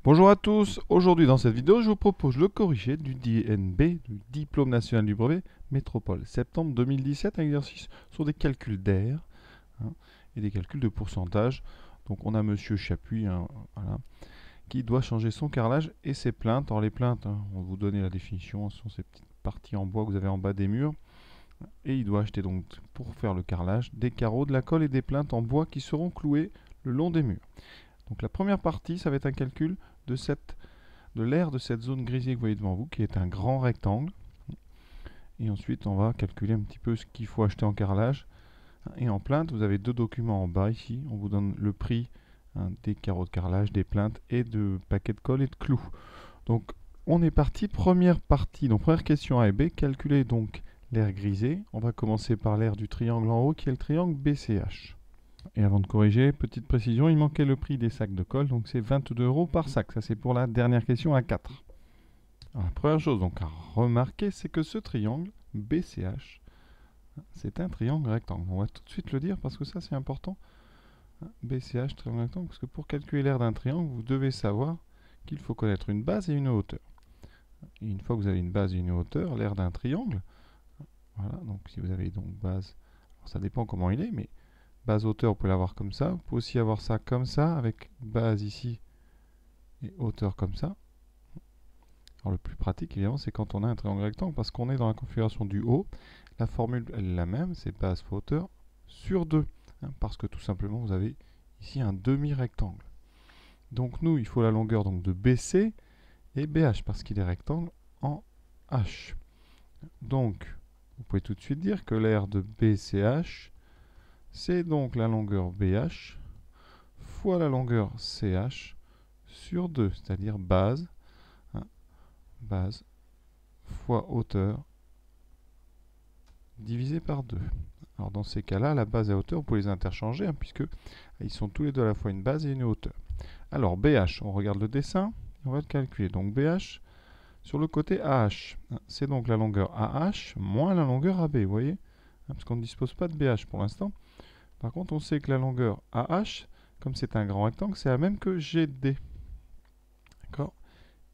Bonjour à tous, aujourd'hui dans cette vidéo je vous propose le corrigé du DNB, du Diplôme National du Brevet Métropole, septembre 2017, un exercice sur des calculs d'air et des calculs de pourcentage. Donc on a Monsieur Chapuis voilà, qui doit changer son carrelage et ses plaintes. Alors les plaintes, on va vous donner la définition, ce sont ces petites parties en bois que vous avez en bas des murs. Et il doit acheter donc pour faire le carrelage des carreaux, de la colle et des plaintes en bois qui seront cloués le long des murs. Donc la première partie, ça va être un calcul de l'aire de cette zone grisée que vous voyez devant vous, qui est un grand rectangle. Et ensuite, on va calculer un petit peu ce qu'il faut acheter en carrelage. Et en plainte, vous avez deux documents en bas ici. On vous donne le prix des carreaux de carrelage, des plaintes et de paquets de colle et de clous. Donc, on est parti. Première partie, donc première question A et B. Calculer donc l'aire grisée. On va commencer par l'aire du triangle en haut, qui est le triangle BCH. Et avant de corriger, petite précision, il manquait le prix des sacs de colle, donc c'est 22 € par sac. Ça c'est pour la dernière question à 4. Alors, la première chose donc à remarquer, c'est que ce triangle BCH, c'est un triangle rectangle. On va tout de suite le dire parce que ça c'est important. BCH, triangle rectangle, parce que pour calculer l'aire d'un triangle, vous devez savoir qu'il faut connaître une base et une hauteur. Et une fois que vous avez une base et une hauteur, l'aire d'un triangle, voilà, donc si vous avez donc base, alors ça dépend comment il est, mais base hauteur, vous pouvez l'avoir comme ça. Vous pouvez aussi avoir ça comme ça, avec base ici et hauteur comme ça. Alors le plus pratique, évidemment, c'est quand on a un triangle rectangle, parce qu'on est dans la configuration du haut. La formule, elle est la même, c'est base fois hauteur sur 2. Parce que tout simplement, vous avez ici un demi-rectangle. Donc nous, il faut la longueur donc, de BC et BH, parce qu'il est rectangle en H. Donc, vous pouvez tout de suite dire que l'aire de BCH, c'est donc la longueur BH fois la longueur CH sur 2, c'est-à-dire base, base fois hauteur divisé par 2. Alors dans ces cas-là, la base et la hauteur, vous pouvez les interchanger, puisque ils sont tous les deux à la fois une base et une hauteur. Alors BH, on regarde le dessin, on va le calculer. Donc BH sur le côté AH, c'est donc la longueur AH moins la longueur AB, vous voyez, parce qu'on ne dispose pas de BH pour l'instant. Par contre, on sait que la longueur AH, comme c'est un grand rectangle, c'est la même que GD. D'accord?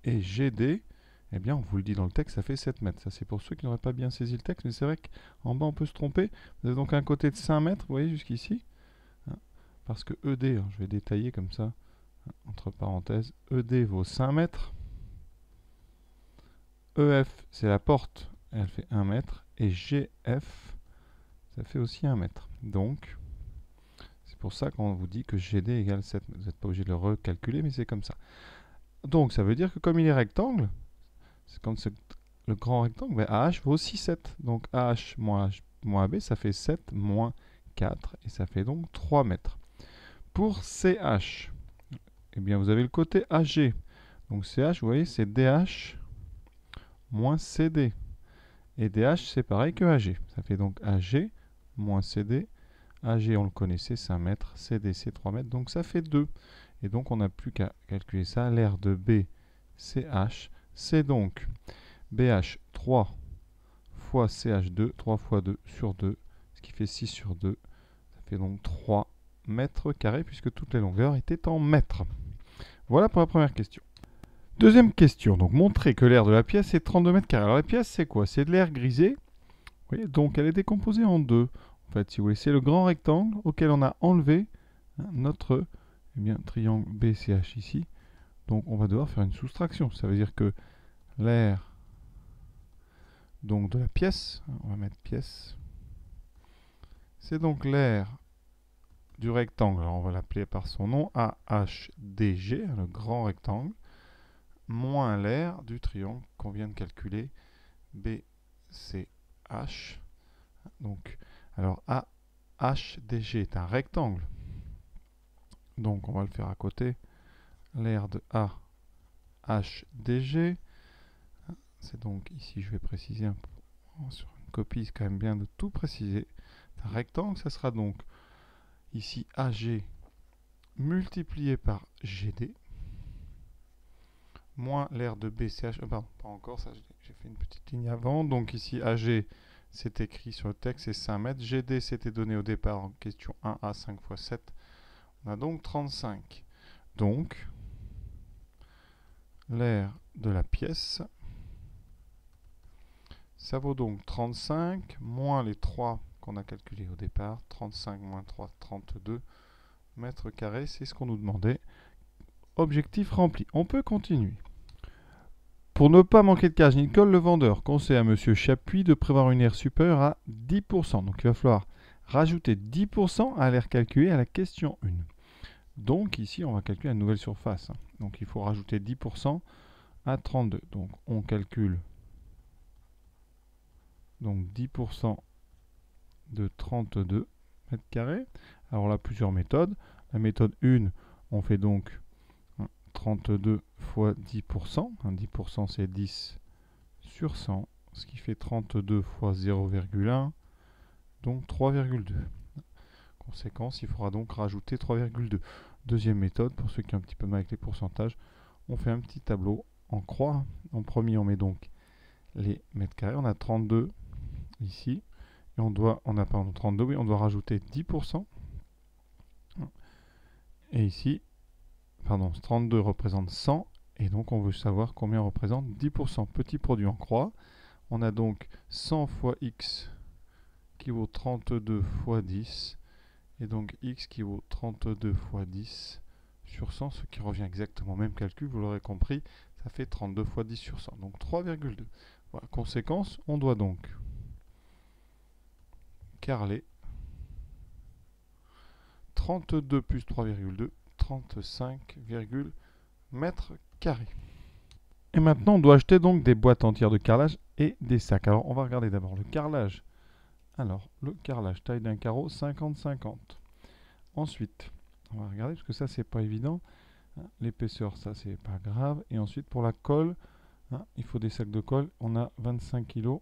Et GD, eh bien, on vous le dit dans le texte, ça fait 7 mètres. Ça, c'est pour ceux qui n'auraient pas bien saisi le texte, mais c'est vrai qu'en bas, on peut se tromper. Vous avez donc un côté de 5 mètres, vous voyez, jusqu'ici. Parce que ED, je vais détailler comme ça, entre parenthèses, ED vaut 5 mètres. EF, c'est la porte, elle fait 1 mètre. Et GF, ça fait aussi 1 mètre. Donc, c'est pour ça qu'on vous dit que GD égale 7 mètres. Vous n'êtes pas obligé de le recalculer, mais c'est comme ça. Donc, ça veut dire que comme il est rectangle, c'est comme le grand rectangle, ben AH vaut aussi 7. Donc AH moins AB, ça fait 7 moins 4, et ça fait donc 3 mètres. Pour CH, eh bien vous avez le côté AG. Donc CH, vous voyez, c'est DH moins CD. Et DH, c'est pareil que AG. Ça fait donc AG moins CD. AG, on le connaissait, 5 mètres. CD, c'est 3 mètres. Donc ça fait 2. Et donc on n'a plus qu'à calculer ça. L'aire de BCH, c'est donc BH 3 fois CH2, 3 fois 2 sur 2, ce qui fait 6 sur 2. Ça fait donc 3 mètres carrés, puisque toutes les longueurs étaient en mètres. Voilà pour la première question. Deuxième question, donc montrer que l'aire de la pièce est 32 mètres carrés. Alors la pièce, c'est quoi? C'est de l'aire grisée. Vous voyez, donc elle est décomposée en deux. En fait, si vous voulez, c'est le grand rectangle auquel on a enlevé notre triangle BCH ici. Donc on va devoir faire une soustraction. Ça veut dire que l'aire donc de la pièce, on va mettre pièce, c'est donc l'aire du rectangle, alors on va l'appeler par son nom, AHDG, le grand rectangle, moins l'aire du triangle qu'on vient de calculer, BCH. Donc, alors AHDG est un rectangle, donc on va le faire à côté, l'aire de AHDG, c'est donc ici je vais préciser un peu, sur une copie c'est quand même bien de tout préciser, un rectangle, ça sera donc ici AG multiplié par GD moins l'aire de BCH, pardon, pas encore, ça j'ai fait une petite ligne avant, donc ici AG c'est écrit sur le texte, c'est 5 mètres, GD c'était donné au départ en question 1A 5 fois 7, on a donc 35. Donc, l'aire de la pièce. Ça vaut donc 35 moins les 3 qu'on a calculés au départ. 35 moins 3, 32 mètres carrés, c'est ce qu'on nous demandait. Objectif rempli. On peut continuer. Pour ne pas manquer de cage ni de colle, le vendeur conseille à M. Chapuis de prévoir une aire supérieure à 10%. Donc il va falloir rajouter 10% à l'aire calculée à la question 1. Donc ici, on va calculer la nouvelle surface. Donc il faut rajouter 10% à 32. Donc on calcule donc 10% de 32 mètres carrés. Alors là, plusieurs méthodes. La méthode 1, on fait donc 32 fois 10%. 10% c'est 10 sur 100, ce qui fait 32 fois 0,1, donc 3,2. Conséquence, il faudra donc rajouter 3,2. Deuxième méthode, pour ceux qui ont un petit peu mal avec les pourcentages, on fait un petit tableau en croix. En premier, on met donc les mètres carrés. On a 32 ici. Et on doit rajouter 10%. Et ici, 32 représente 100. Et donc, on veut savoir combien représente 10%. Petit produit en croix. On a donc 100 fois x qui vaut 32 fois 10. Et donc x qui vaut 32 fois 10 sur 100, ce qui revient exactement au même calcul, vous l'aurez compris, ça fait 32 fois 10 sur 100, donc 3,2. Voilà. Conséquence, on doit donc carreler 32 plus 3,2, 35, mètres carrés. Et maintenant, on doit acheter donc des boîtes entières de carrelage et des sacs. Alors, on va regarder d'abord le carrelage. Alors, le carrelage, taille d'un carreau, 50-50. Ensuite, on va regarder, parce que ça, c'est pas évident. L'épaisseur, ça, c'est pas grave. Et ensuite, pour la colle, il faut des sacs de colle. On a 25 kg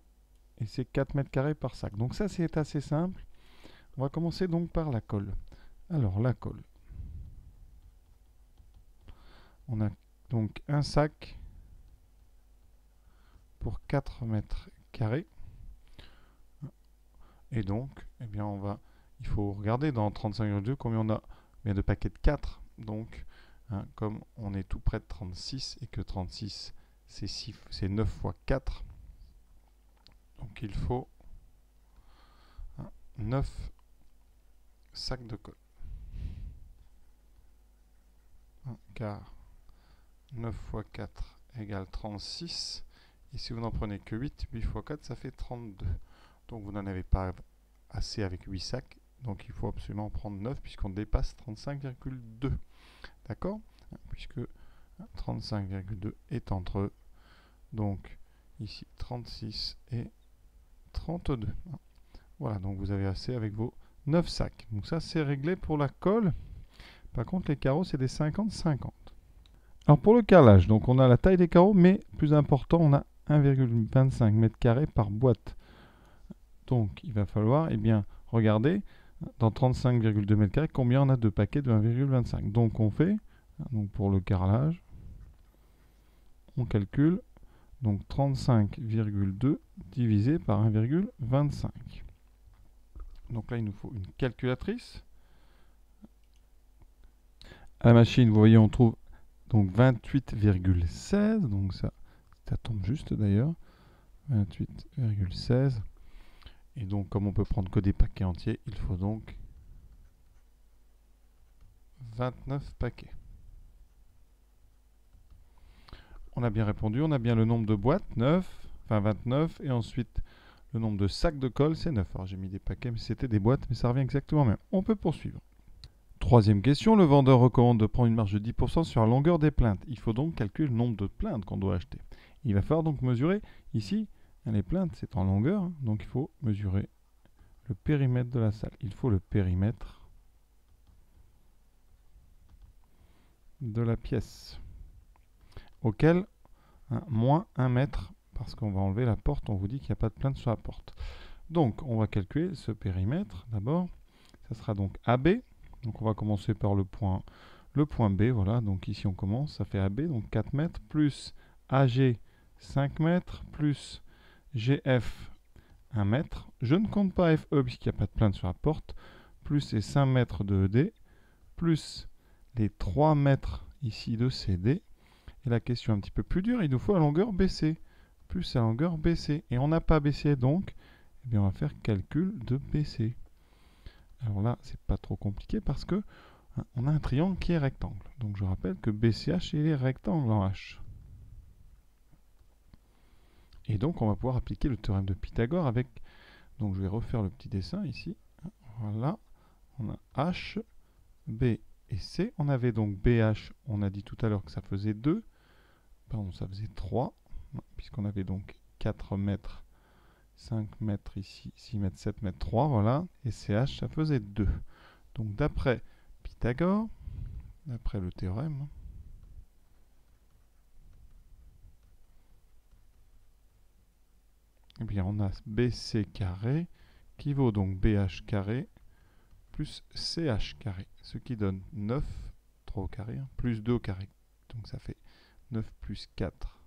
et c'est 4 mètres carrés par sac. Donc ça, c'est assez simple. On va commencer donc par la colle. Alors, la colle. On a donc un sac pour 4 mètres carrés. Et donc, eh bien, il faut regarder dans 35,2 combien on a de paquets de 4. Donc, comme on est tout près de 36 et que 36 c'est 9 fois 4, donc il faut 9 sacs de colle. Car 9 fois 4 égale 36. Et si vous n'en prenez que 8, 8 fois 4, ça fait 32. Donc vous n'en avez pas assez avec 8 sacs. Donc il faut absolument en prendre 9 puisqu'on dépasse 35,2. D'accord? Puisque 35,2 est entre eux. Donc ici 36 et 32. Voilà, donc vous avez assez avec vos 9 sacs. Donc ça c'est réglé pour la colle. Par contre les carreaux c'est des 50-50. Alors pour le carrelage, donc on a la taille des carreaux, mais plus important, on a 1,25 m² par boîte. Donc il va falloir regarder dans 35,2 m², combien on a de paquets de 1,25. Donc on fait, pour le carrelage, on calcule donc 35,2 divisé par 1,25. Donc là il nous faut une calculatrice. À la machine, vous voyez, on trouve donc 28,16, donc ça tombe juste d'ailleurs, 28,16. Et donc, comme on peut prendre que des paquets entiers, il faut donc 29 paquets. On a bien répondu, on a bien le nombre de boîtes, 29, et ensuite le nombre de sacs de colle, c'est 9. Alors j'ai mis des paquets, mais c'était des boîtes, mais ça revient exactement même. On peut poursuivre. Troisième question, le vendeur recommande de prendre une marge de 10% sur la longueur des plaintes. Il faut donc calculer le nombre de plaintes qu'on doit acheter. Il va falloir donc mesurer, ici, les plaintes, c'est en longueur, donc il faut mesurer le périmètre de la salle. Il faut le périmètre de la pièce, auquel moins 1 mètre, parce qu'on va enlever la porte, on vous dit qu'il n'y a pas de plainte sur la porte. Donc, on va calculer ce périmètre, d'abord. Ça sera donc AB. Donc, on va commencer par le point B, voilà. Donc, ici, on commence, ça fait AB, donc 4 mètres, plus AG, 5 mètres, plus GF, 1 mètre. Je ne compte pas FE, puisqu'il n'y a pas de plainte sur la porte, plus les 5 mètres de ED, plus les 3 mètres ici de CD, Et la question un petit peu plus dure, il nous faut la longueur BC. Plus la longueur BC. Et on n'a pas BC donc, eh bien on va faire calcul de BC. Alors là, c'est pas trop compliqué parce que on a un triangle qui est rectangle. Donc je rappelle que BCH il est rectangle en H. Et donc on va pouvoir appliquer le théorème de Pythagore avec... Donc je vais refaire le petit dessin ici. Voilà. On a H, B et C. On avait donc BH, on a dit tout à l'heure que ça faisait 2. Pardon, ça faisait 3. Puisqu'on avait donc 4 mètres, 5 mètres ici, 6 mètres, 7 mètres, 3. Voilà. Et CH, ça faisait 2. Donc d'après Pythagore, d'après le théorème, eh bien on a BC carré qui vaut donc BH carré plus CH carré, ce qui donne 9, 3 au carré, plus 2 au carré. Donc ça fait 9 plus 4.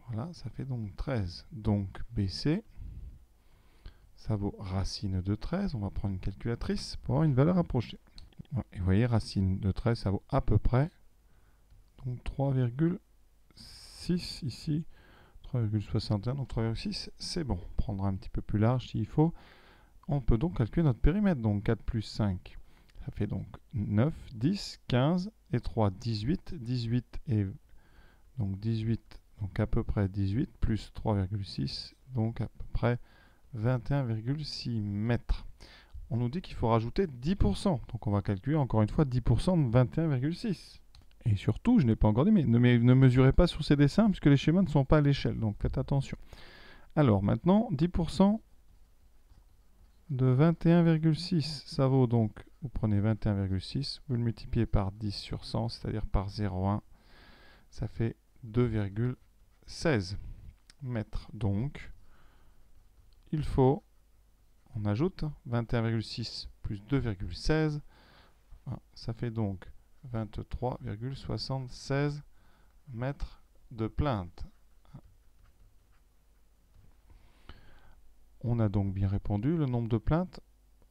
Voilà, ça fait donc 13. Donc BC, ça vaut racine de 13. On va prendre une calculatrice pour avoir une valeur approchée. Et vous voyez, racine de 13, ça vaut à peu près donc 3,6 ici. 3,61, donc 3,6, c'est bon. On prendra un petit peu plus large s'il faut. On peut donc calculer notre périmètre. Donc 4 plus 5, ça fait donc 9, 10, 15 et 3, 18. 18 et donc 18, donc à peu près 18, plus 3,6, donc à peu près 21,6 mètres. On nous dit qu'il faut rajouter 10%. Donc on va calculer encore une fois 10% de 21,6. Et surtout, je n'ai pas encore dit, mais ne mesurez pas sur ces dessins, puisque les schémas ne sont pas à l'échelle, donc faites attention. Alors maintenant, 10% de 21,6, ça vaut donc, vous prenez 21,6, vous le multipliez par 10 sur 100, c'est-à-dire par 0,1, ça fait 2,16 mètres. Donc, il faut, on ajoute 21,6 plus 2,16, ça fait donc 23,76 mètres de plainte. On a donc bien répondu le nombre de plaintes.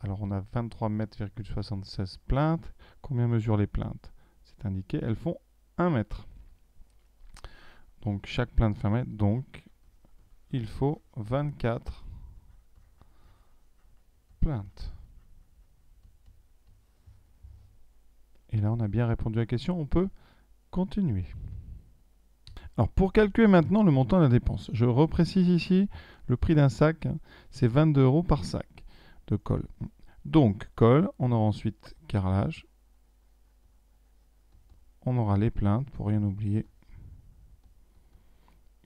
Alors on a 23 mètres,76 plaintes. Combien mesurent les plaintes? C'est indiqué, elles font 1 mètre. Donc chaque plainte fait 1 mètre, donc il faut 24 plaintes. Et là on a bien répondu à la question, on peut continuer. Alors pour calculer maintenant le montant de la dépense, je reprécise ici le prix d'un sac, c'est 22 € par sac de colle. Donc colle, on aura ensuite carrelage, on aura les plaintes pour rien oublier,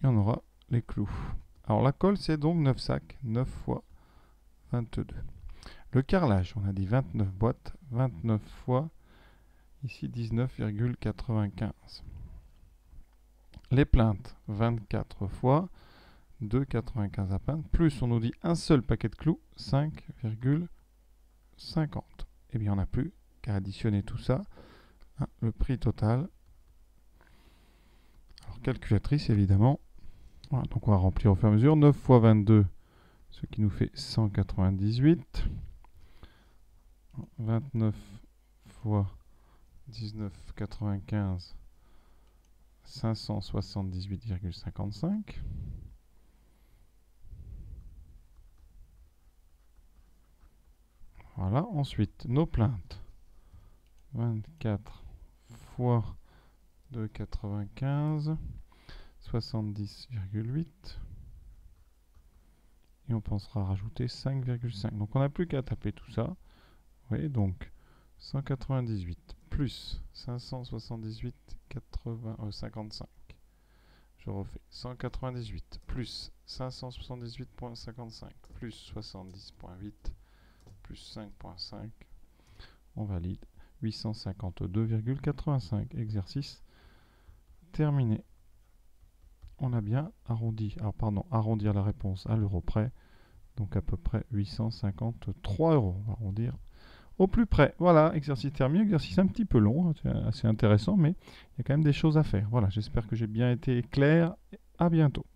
et on aura les clous. Alors la colle c'est donc 9 sacs, 9 fois 22. Le carrelage, on a dit 29 boîtes, 29 fois ici 19,95. Les plaintes, 24 fois 2,95 à plainte, plus on nous dit un seul paquet de clous, 5,50. Et bien on n'a plus qu'à additionner tout ça, le prix total. Alors calculatrice évidemment, voilà, donc on va remplir au fur et à mesure, 9 fois 22, ce qui nous fait 198, 29 fois 19,95, 578,55. Voilà, ensuite nos plaintes. 24 fois 2,95, 70,8. Et on pensera rajouter 5,5. Donc on n'a plus qu'à taper tout ça. Vous voyez, donc 198 plus 578,55. Je refais 198 plus 578,55 plus 70,8 plus 5,5. On valide 852,85. Exercice terminé. On a bien arrondi. Alors pardon, arrondir la réponse à l'euro près. Donc à peu près 853 €. On va arrondir au plus près. Voilà, exercice terminé. Exercice un petit peu long, c'est assez intéressant, mais il y a quand même des choses à faire. Voilà, j'espère que j'ai bien été clair. À bientôt.